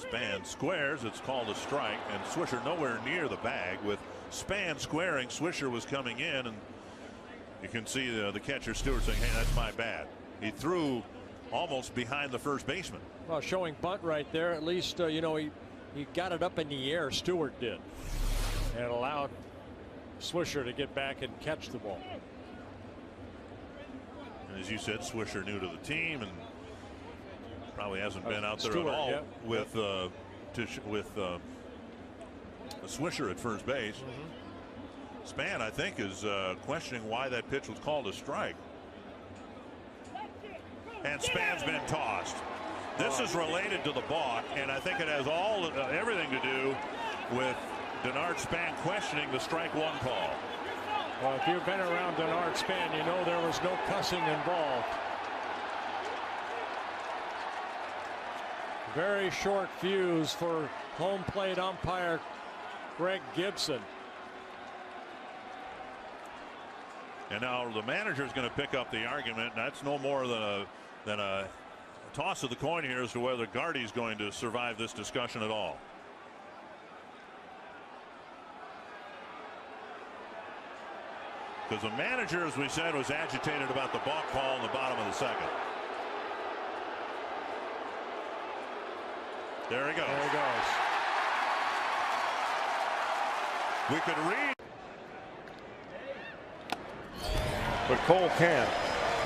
Span squares. It's called a strike, and Swisher nowhere near the bag. With Span squaring, Swisher was coming in, and you can see the catcher Stewart saying, "Hey, that's my bat." He threw almost behind the first baseman. Well, showing bunt right there. At least you know, he got it up in the air. Stewart did, and allowed Swisher to get back and catch the ball. And as you said, Swisher new to the team and probably hasn't been out there Stewart, at all yeah. with Swisher at first base. Span, I think, is questioning why that pitch was called a strike. And Span's been tossed. This is related to the balk, and I think it has everything to do with Denard Span questioning the strike one call. Well, if you've been around Denard Span, you know there was no cussing involved. Very short fuse for home plate umpire Greg Gibson. And now the manager is going to pick up the argument. That's no more than a toss of the coin here as to whether Gardy is going to survive this discussion at all. Because the manager, as we said, was agitated about the balk call in the bottom of the second. There he goes. There he goes. We could read. But Cole can.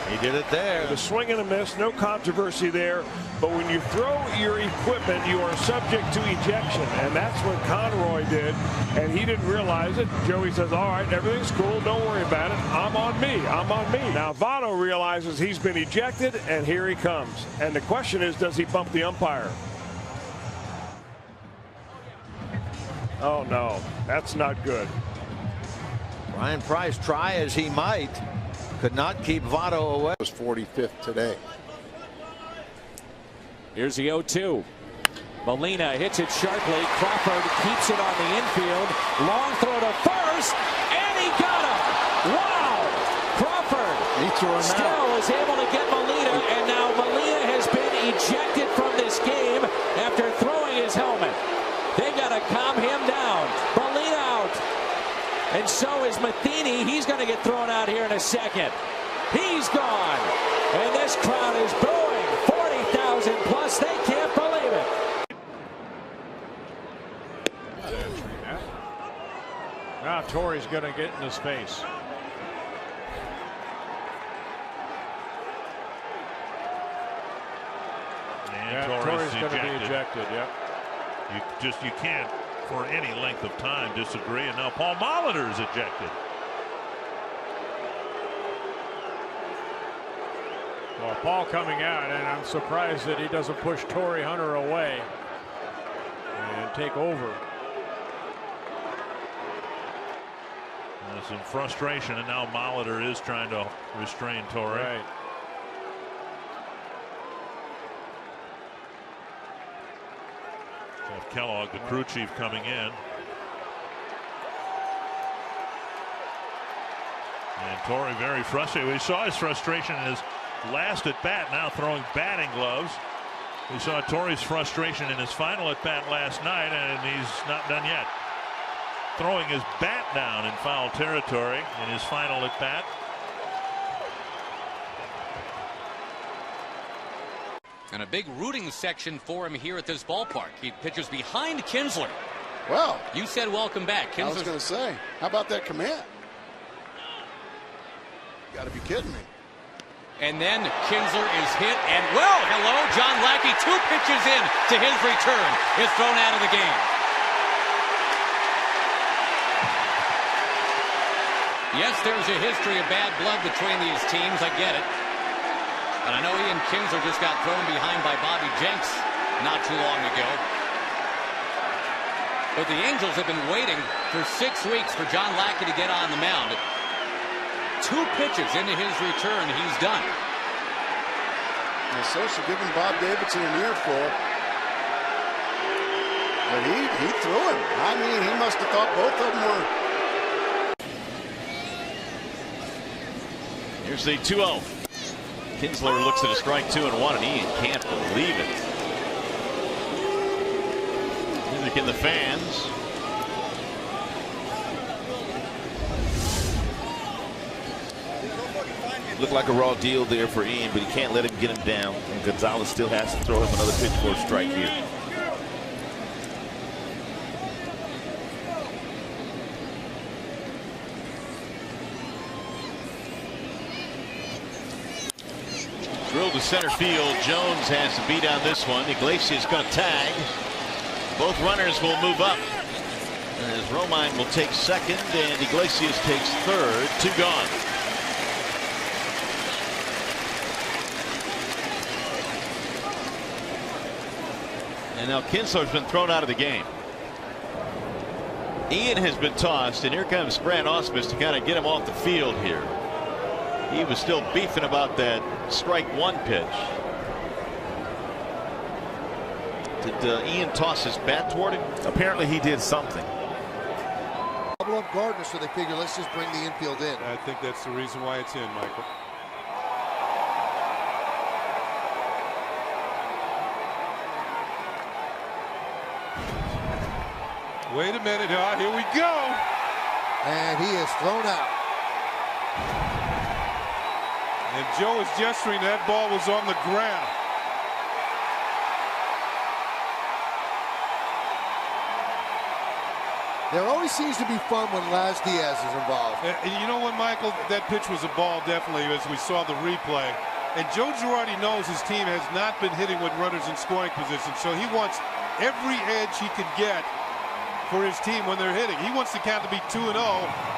He did it there. The swing and a miss, no controversy there. But when you throw your equipment, you are subject to ejection. And that's what Conroy did. And he didn't realize it. Joey says, all right, everything's cool. Don't worry about it. I'm on me. I'm on me. Now, Votto realizes he's been ejected, and here he comes. And the question is, does he bump the umpire? Oh, no. That's not good. Ryan Price, try as he might, could not keep Votto away. Was 45th today. Here's the 0-2. Molina hits it sharply. Crawford keeps it on the infield. Long throw to first, and he got him. Wow! Crawford still is able to get Molina, and now Molina has been ejected from this game after throwing his helmet. They got to calm him down. Molina out. And so is Matheny. He's going to get thrown out here in a second. He's gone. And this crowd is booing. 40,000 plus. They can't believe it. Now Torrey's going to get in his face. And Torrey's going to be ejected. Yep. You can't for any length of time disagree. And now Paul Molitor is ejected. Well, Paul coming out, and I'm surprised that he doesn't push Torrey Hunter away and take over. There's some frustration, and now Molitor is trying to restrain Torrey. Right. Jeff Kellogg, the crew chief, coming in. And Torrey very frustrated. We saw his frustration in his last at bat, now throwing batting gloves. We saw Torrey's frustration in his final at bat last night, and he's not done yet. Throwing his bat down in foul territory in his final at bat. And a big rooting section for him here at this ballpark. He pitches behind Kinsler. Well, you said welcome back. I was going to say, how about that command? You got to be kidding me. And then Kinsler is hit, and well, hello, John Lackey, 2 pitches in to his return, is thrown out of the game. Yes, there's a history of bad blood between these teams. I get it. And I know Ian Kinsler just got thrown behind by Bobby Jenks not too long ago. But the Angels have been waiting for 6 weeks for John Lackey to get on the mound. 2 pitches into his return, he's done. And Sosa giving Bob Davidson an earful. But he threw him. I mean, he must have thought both of them were. Here's the 2-0. Kinsler looks at a strike 2 and 1, and he can't believe it. panic in the fans. Looked like a raw deal there for Ian, but he can't let him get him down. And Gonzalez still has to throw him another pitch for a strike here. Drilled to center field. Jones has to beat on this one. Iglesias going to tag. Both runners will move up as Romine will take second and Iglesias takes third. 2 gone. And now Kinsler's been thrown out of the game. Ian has been tossed, and here comes Brad Ausmus to kind of get him off the field here. He was still beefing about that strike 1 pitch. Did Ian toss his bat toward him? Apparently he did something. Double up Gardner, so they figure let's just bring the infield in. I think that's the reason why it's in, Michael. Wait a minute. Here we go. And he is thrown out. And Joe is gesturing that ball was on the ground. There always seems to be fun when Laz Diaz is involved. And you know what, Michael? That pitch was a ball, definitely, as we saw the replay. And Joe Girardi knows his team has not been hitting with runners in scoring position, so he wants every edge he could get for his team when they're hitting. He wants the count to be 2-0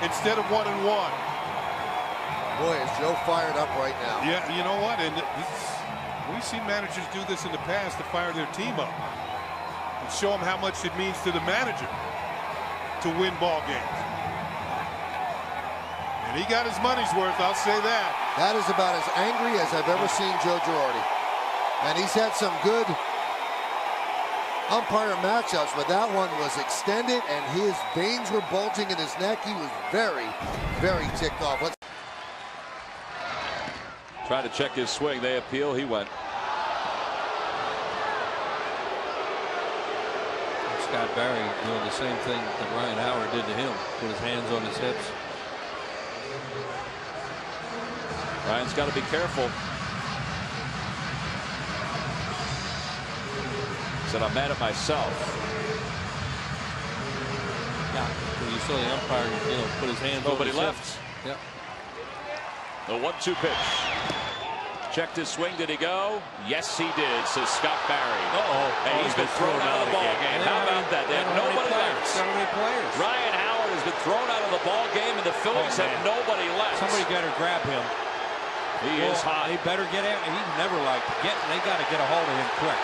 instead of 1-1. Boy, is Joe fired up right now. Yeah, you know what? And we've seen managers do this in the past to fire their team up and show them how much it means to the manager to win ball games. And he got his money's worth, I'll say that. That is about as angry as I've ever seen Joe Girardi. And he's had some good umpire matchups, but that one was extended and his veins were bulging in his neck. He was very, very ticked off. Trying to check his swing. They appeal. He went. Scott Barry doing the same thing that Ryan Howard did to him. Put his hands on his hips. Ryan's got to be careful. Said I'm mad at myself. Yeah, when you saw the umpire, put his hands on his left. Yep. The 1-2 pitch. Checked his swing. Did he go? Yes, he did, says Scott Barry. And he's been thrown out of the ball game. How about that? They have nobody left. Ryan Howard has been thrown out of the ball game, and the Phillies have nobody left. Somebody got to grab him. He is hot. They better get at him. He never liked to get. They got to get a hold of him quick.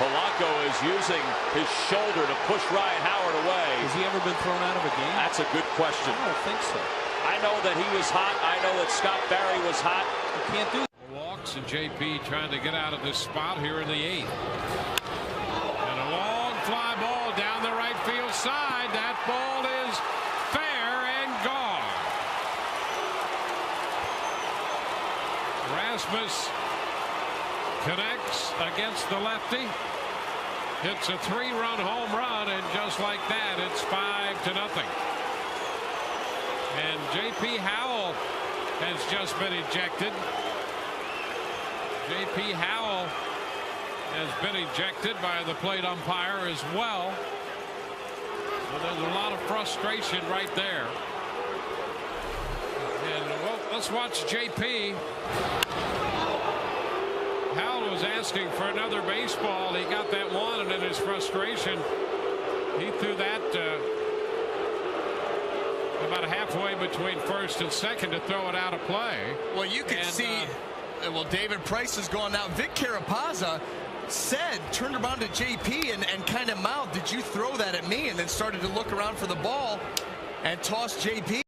Polanco is using his shoulder to push Ryan Howard away. Has he ever been thrown out of a game? That's a good question. I don't think so. I know that he was hot. I know that Scott Barry was hot. You can't do walks, and JP trying to get out of this spot here in the 8th. And a long fly ball down the right field side. That ball is fair and gone. Rasmus connects against the lefty. Hits a 3-run home run, and just like that, it's 5-0. And J.P. Howell has just been ejected. J.P. Howell has been ejected by the plate umpire as well. So there's a lot of frustration right there. And well, let's watch J.P. Howell was asking for another baseball. He got that one, and in his frustration, he threw that about halfway between first and second to throw it out of play. Well, you can see, well, David Price is gone now. Vic Carapazza turned around to JP and kind of mouthed, "Did you throw that at me?" And then started to look around for the ball and tossed JP.